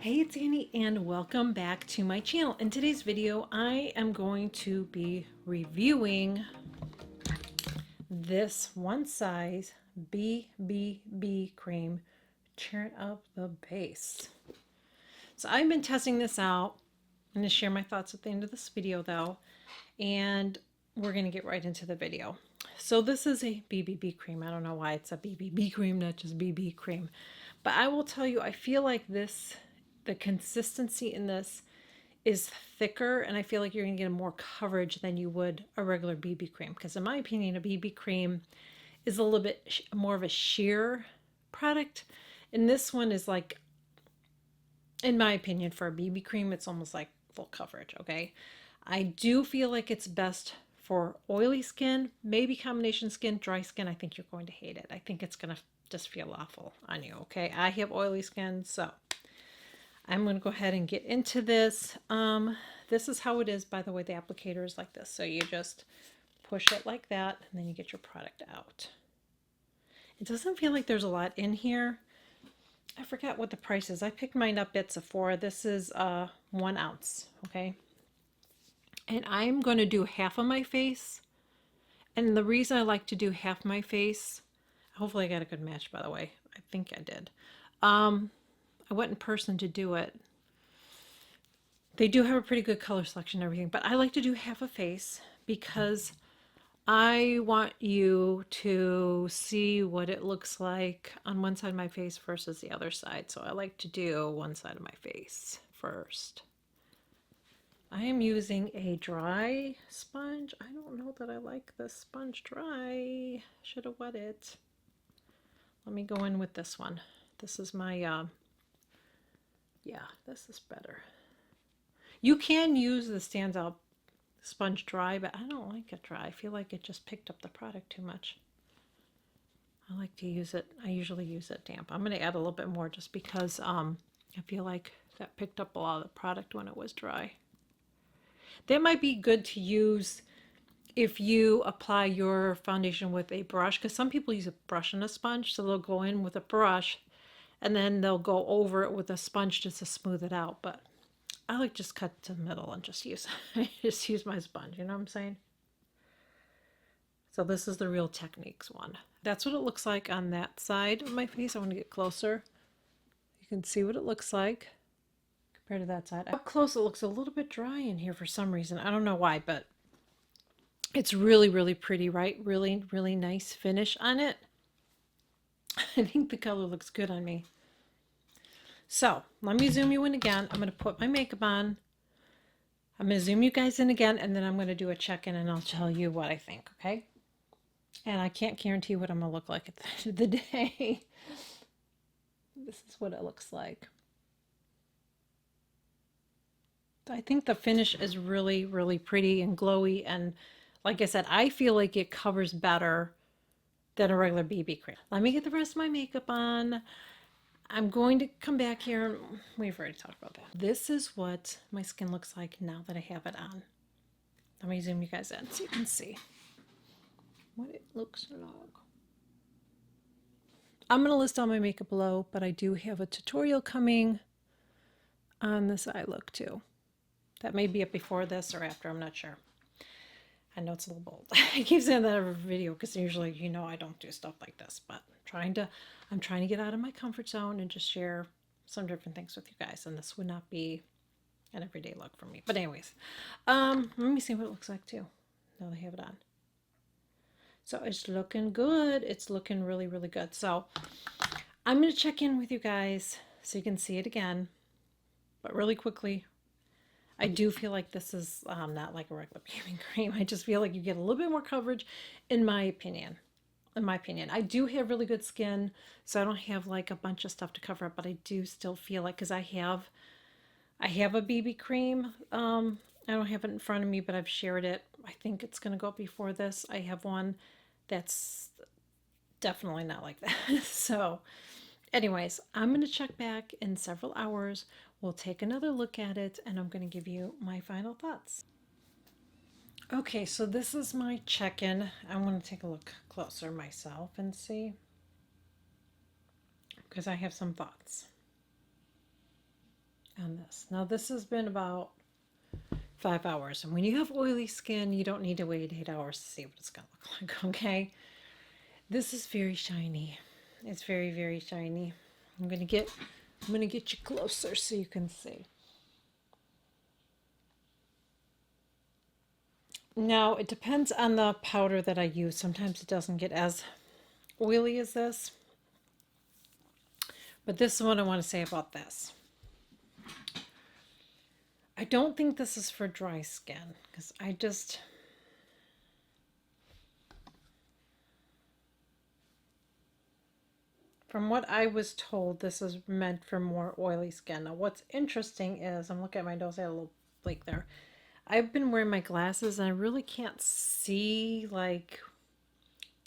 Hey, it's Annie and welcome back to my channel. In today's video, I am going to be reviewing this One Size BBB cream, Turn Up the Base. So I've been testing this out. I'm going to share my thoughts at the end of this video though, and we're going to get right into the video. So this is a BBB cream. I don't know why it's a BBB cream, not just BB cream. But I will tell you, I feel like the consistency in this is thicker, and I feel like you're going to get more coverage than you would a regular BB cream. Because in my opinion, a BB cream is a little bit more of a sheer product. And this one is like, in my opinion, for a BB cream, it's almost like full coverage, okay? I do feel like it's best for oily skin, maybe combination skin, dry skin. I think you're going to hate it. I think it's going to just feel awful on you, okay? I have oily skin, so I'm going to go ahead and get into this. This is how it is, by the way. The applicator is like this. So you just push it like that, and then you get your product out. It doesn't feel like there's a lot in here. I forgot what the price is. I picked mine up at Sephora. This is 1 ounce, okay? And I'm going to do half of my face. And the reason I like to do half my face, hopefully I got a good match, by the way. I think I did. I went in person to do it. They do have a pretty good color selection and everything, but I like to do half a face because I want you to see what it looks like on one side of my face versus the other side. So I like to do one side of my face first. I am using a dry sponge. I don't know that I like this sponge dry. Should have wet it. Let me go in with this one. This is my, yeah, this is better. You can use the Stands Out sponge dry, but I don't like it dry. I feel like it just picked up the product too much. I like to use it, I usually use it damp. I'm going to add a little bit more just because I feel like that picked up a lot of the product when it was dry. That might be good to use if you apply your foundation with a brush, because some people use a brush and a sponge, so they'll go in with a brush and then they'll go over it with a sponge just to smooth it out. But I like just cut to the middle and just use my sponge, you know what I'm saying? So this is the Real Techniques one. That's what it looks like on that side of my face. I want to get closer. You can see what it looks like compared to that side. Up close, it looks a little bit dry in here for some reason. I don't know why, but it's really, really pretty, right? Really, really nice finish on it. I think the color looks good on me. So let me zoom you in again. I'm going to put my makeup on. I'm going to zoom you guys in again, and then I'm going to do a check-in, and I'll tell you what I think, okay? And I can't guarantee what I'm going to look like at the end of the day. This is what it looks like. I think the finish is really, really pretty and glowy, and like I said, I feel like it covers better than a regular BB cream. Let me get the rest of my makeup on. I'm going to come back here. We've already talked about that. This is what my skin looks like now that I have it on. Let me zoom you guys in so you can see what it looks like. I'm going to list all my makeup below, but I do have a tutorial coming on this eye look too. That may be up before this or after, I'm not sure. I know it's a little bold. I keep saying that every video because usually, you know, I don't do stuff like this, but I'm trying to get out of my comfort zone and just share some different things with you guys. And this would not be an everyday look for me. But anyways, let me see what it looks like too. Now they have it on. So it's looking good. It's looking really, really good. So I'm going to check in with you guys so you can see it again. But really quickly, I do feel like this is not like a regular BB cream. I just feel like you get a little bit more coverage, in my opinion. I do have really good skin, so I don't have like a bunch of stuff to cover up, but I do still feel like, because I have a BB cream. I don't have it in front of me, but I've shared it. I think it's going to go up before this. I have one that's definitely not like that. So anyways, I'm going to check back in several hours. We'll take another look at it, and I'm going to give you my final thoughts. Okay, so this is my check-in. I want to take a look closer myself and see, because I have some thoughts. on this. Now this has been about 5 hours. And when you have oily skin, you don't need to wait 8 hours to see what it's going to look like, okay? This is very shiny. It's very, very shiny. I'm gonna get you closer so you can see. Now, it depends on the powder that I use. Sometimes it doesn't get as oily as this. But this is what I want to say about this. I don't think this is for dry skin because from what I was told, this is meant for more oily skin. Now, what's interesting is I'm looking at my nose, I had a little flake there. I've been wearing my glasses and I really can't see like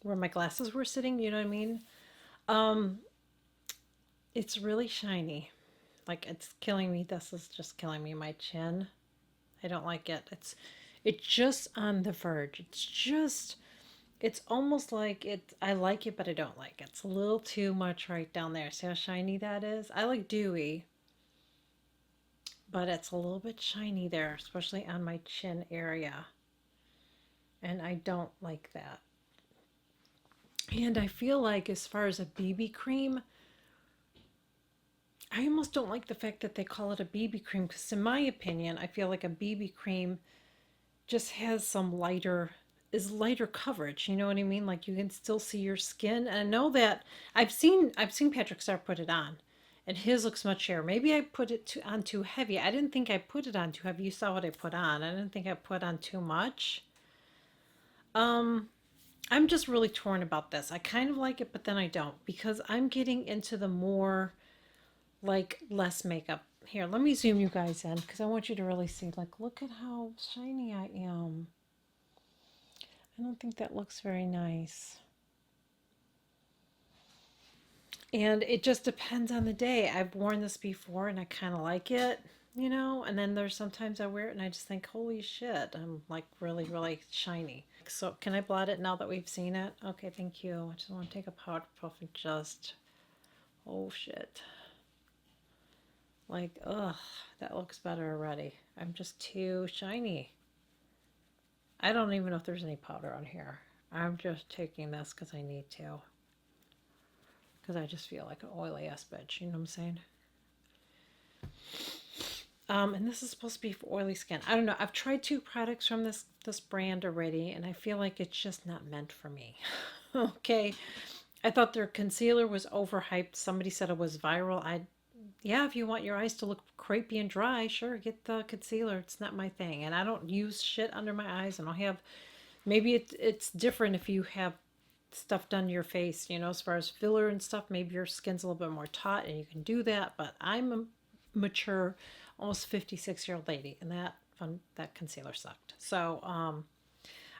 where my glasses were sitting, you know what I mean? Um, it's really shiny. Like it's killing me. This is just killing me. My chin. I don't like it. It's just on the verge. It's almost like it I like it but I don't like it. It's a little too much right down there. See how shiny that is? I like dewy, but it's a little bit shiny there, especially on my chin area. And I don't like that. And I feel like as far as a BB cream, I almost don't like the fact that they call it a BB cream because in my opinion, I feel like a BB cream just has some lighter coverage, you know what I mean? Like you can still see your skin. And I know that I've seen Patrick Star put it on and his looks much hairer. Maybe I put on too heavy. I didn't think I put it on too heavy. You saw what I put on. I didn't think I put on too much. Um I'm just really torn about this. I kind of like it, but then I don't because I'm getting into the more like less makeup. Here, let me zoom you guys in because I want you to really see. Like, look at how shiny I am. I don't think that looks very nice. And it just depends on the day. I've worn this before and I kind of like it, you know? And then there's sometimes I wear it and I just think, holy shit, I'm like really, really shiny. So, can I blot it now that we've seen it? Okay, thank you. I just want to take a powder puff and just, oh shit. Like, ugh, that looks better already. I'm just too shiny. I don't even know if there's any powder on here. I'm just taking this because I need to. Because I just feel like an oily ass bitch. You know what I'm saying? And this is supposed to be for oily skin. I don't know. I've tried 2 products from this brand already, and I feel like it's just not meant for me. Okay. I thought their concealer was overhyped. Somebody said it was viral. Yeah, if you want your eyes to look crepey and dry, sure, get the concealer. It's not my thing. And I don't use shit under my eyes. I don't have, maybe it's different if you have stuff done to your face, you know, as far as filler and stuff. Maybe your skin's a little bit more taut and you can do that. But I'm a mature, almost 56-year-old lady, and that concealer sucked. So,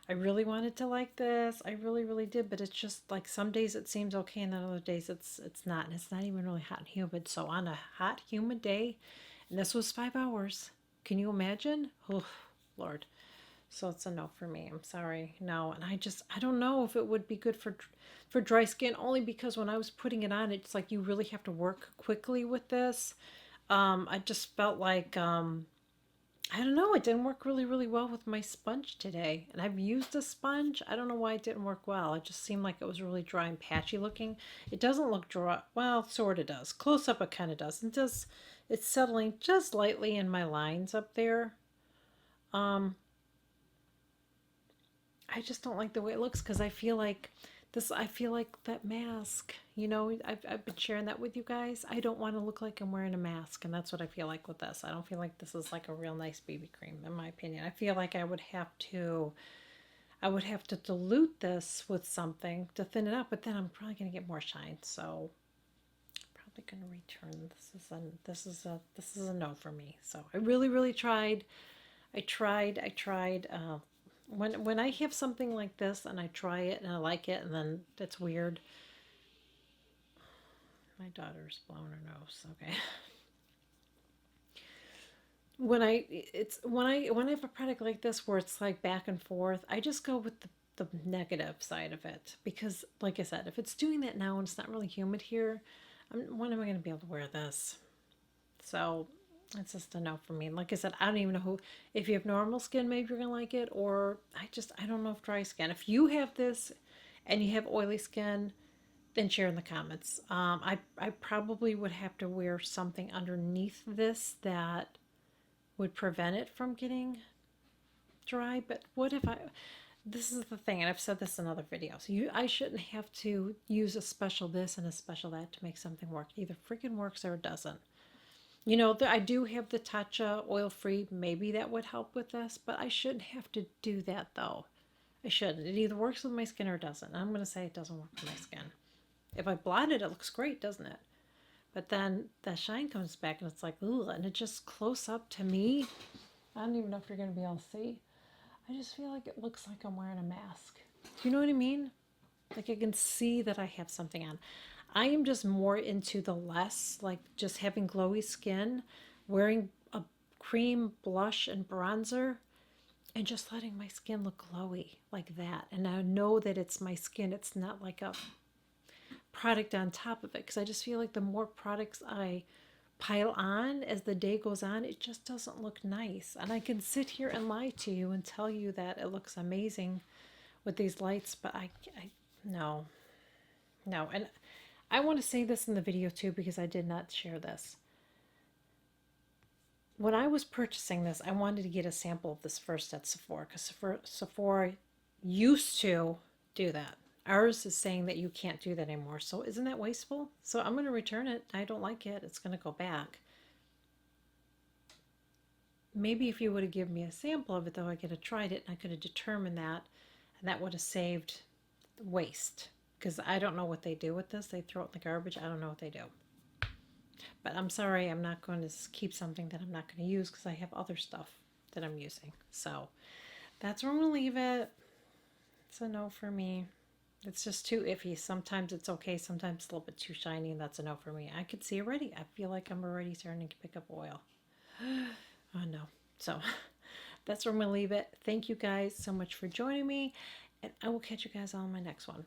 I really wanted to like this. I really, really did, but it's just like some days it seems okay, and then other days it's not, and it's not even really hot and humid. So on a hot, humid day, and this was 5 hours. Can you imagine? Oh, Lord. So it's a no for me. I'm sorry, no. And I don't know if it would be good for dry skin, only because when I was putting it on, it's like you really have to work quickly with this. I just felt like I don't know. It didn't work really, really well with my sponge today. And I've used a sponge. I don't know why it didn't work well. It just seemed like it was really dry and patchy looking. It doesn't look dry. Well, sort of does. Close up, it kind of does. It's settling just lightly in my lines up there. Um, I just don't like the way it looks because I feel like that mask, you know, I've been sharing that with you guys. I don't want to look like I'm wearing a mask, and that's what I feel like with this. I don't feel like this is like a real nice BB cream, in my opinion. I feel like I would have to dilute this with something to thin it up, but then I'm probably gonna get more shine. So I'm probably gonna return. This is a no for me. So I really, really tried. I tried. When I have something like this and I try it and I like it and then it's weird. My daughter's blowing her nose. Okay. When I have a product like this where it's like back and forth, I just go with the negative side of it because, like I said, if it's doing that now and it's not really humid here, when am I going to be able to wear this? So It's just a no for me. Like I said, I don't even know who, if you have normal skin, maybe you're going to like it, or I don't know if dry skin. If you have this and you have oily skin, then share in the comments. I probably would have to wear something underneath this that would prevent it from getting dry. But what if this is the thing, and I've said this in other videos. I shouldn't have to use a special this and a special that to make something work. It either freaking works or it doesn't. You know, I do have the Tatcha oil-free. Maybe that would help with this, but I shouldn't have to do that though. I shouldn't. It either works with my skin or it doesn't. I'm going to say it doesn't work with my skin. If I blot it, it looks great, doesn't it? But then the shine comes back and it's like, ooh, and it just close up to me. I don't even know if you're going to be able to see. I just feel like it looks like I'm wearing a mask. Do you know what I mean? Like I can see that I have something on. I am just more into the less, like just having glowy skin, wearing a cream blush and bronzer, and just letting my skin look glowy like that. And I know that it's my skin. It's not like a product on top of it, because I just feel like the more products I pile on as the day goes on, it just doesn't look nice. And I can sit here and lie to you and tell you that it looks amazing with these lights, but I no, no. And I want to say this in the video too, because I did not share this. When I was purchasing this, I wanted to get a sample of this first at Sephora, because Sephora used to do that. Ours is saying that you can't do that anymore. So isn't that wasteful? So I'm going to return it. I don't like it. It's going to go back. Maybe if you would have given me a sample of it, though, I could have tried it and I could have determined that, and that would have saved waste. Because I don't know what they do with this. They throw it in the garbage. I don't know what they do. But I'm sorry, I'm not going to keep something that I'm not going to use, because I have other stuff that I'm using. So that's where I'm going to leave it. It's a no for me. It's just too iffy. Sometimes it's okay. Sometimes it's a little bit too shiny, and that's a no for me. I could see already. I feel like I'm already starting to pick up oil. Oh no. So that's where I'm going to leave it. Thank you guys so much for joining me, and I will catch you guys on my next one.